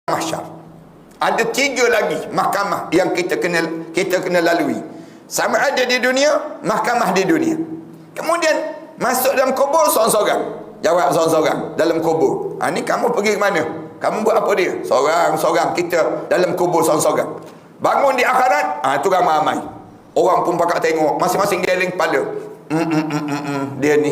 mahsyar. Ada 3 lagi mahkamah yang kita kena lalui. Sama ada di dunia, mahkamah di dunia. Kemudian masuk dalam kubur seorang-seorang. Jawab seorang-seorang dalam kubur. Ni kamu pergi ke mana? Kamu buat apa dia? Seorang-seorang kita dalam kubur seorang-seorang. Bangun di akhirat, tu ramai-ramai. Orang pun pakat tengok, masing-masing geleng kepala. Dia ni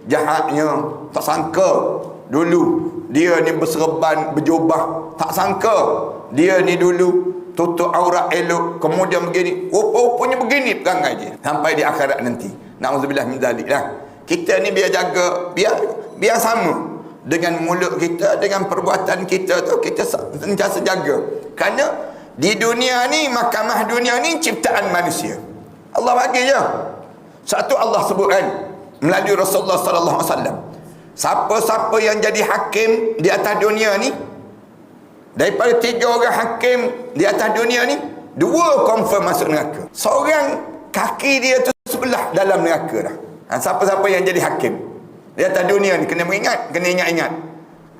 jahatnya, tak sangka dulu dia ni berserban, berjubah, tak sangka dia ni dulu tutup aurat elok, kemudian begini, rupanya begini perangai dia sampai di akhirat nanti. Na'udzubillah min zalik lah. Kita ni biar jaga, biar sama dengan mulut kita, dengan perbuatan kita tu, kita sentiasa jaga. Kerana di dunia ni, mahkamah dunia ni ciptaan manusia. Allah bagi je. Satu Allah sebutkan melalui Rasulullah sallallahu alaihi wasallam. Siapa-siapa yang jadi hakim di atas dunia ni, daripada 3 orang hakim di atas dunia ni, 2 confirm masuk neraka. Seorang kaki dia tu sebelah dalam neraka dah. Siapa-siapa yang jadi hakim di atas dunia ni, kena ingat-ingat.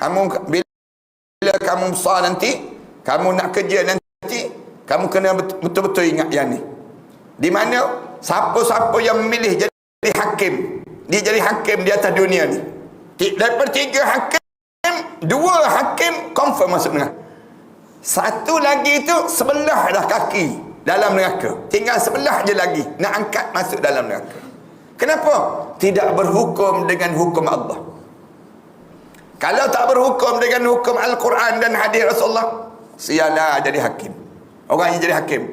Kamu bila kamu besar nanti, kamu nak kerja nanti, kamu kena betul-betul ingat yang ni. Di mana siapa-siapa yang memilih jadi hakim, dia jadi hakim di atas dunia ni, daripada 3 hakim, 2 hakim confirm masuk neraka. Satu lagi tu sebelah dah kaki dalam neraka, tinggal sebelah je lagi nak angkat masuk dalam neraka. Kenapa? Tidak berhukum dengan hukum Allah. Kalau tak berhukum dengan hukum Al-Quran dan hadis Rasulullah, sialah jadi hakim. Orang yang jadi hakim.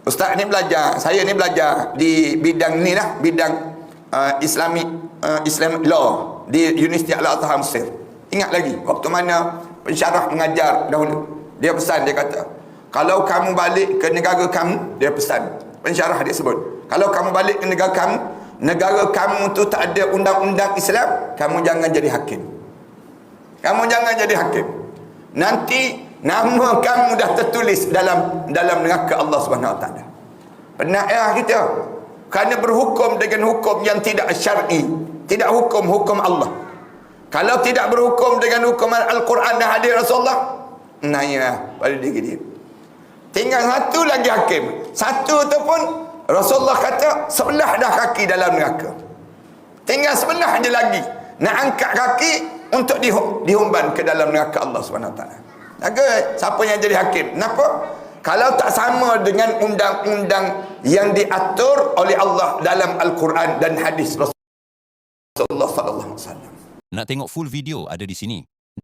Ustaz ni belajar, saya ni belajar di bidang ni lah, bidang Islamic law di Universiti Al-Azhar Mesir. Ingat lagi waktu mana pensyarah mengajar dahulu, dia pesan, dia kata, kalau kamu balik ke negara kamu, dia pesan, pensyarah dia sebut, kalau kamu balik ke negara kamu tu tak ada undang-undang Islam, kamu jangan jadi hakim. Kamu jangan jadi hakim. Nanti nama kamu dah tertulis dalam neraka Allah Subhanahu Wa Taala. Penat kita. Kerana berhukum dengan hukum yang tidak syar'i, tidak hukum Allah. Kalau tidak berhukum dengan hukum Al-Quran dan hadis Rasulullah, naiklah pada diri dia. Tinggal satu lagi hakim. Satu tu pun Rasulullah kata sebelah dah kaki dalam neraka. Tinggal sebelah je lagi nak angkat kaki untuk dihumban ke dalam neraka Allah Subhanahu Wa Taala. Jaga siapa yang jadi hakim. Kenapa? Kalau tak sama dengan undang-undang yang diatur oleh Allah dalam Al-Quran dan hadis Rasulullah sallallahu alaihi wasallam. Nak tengok full video ada di sini.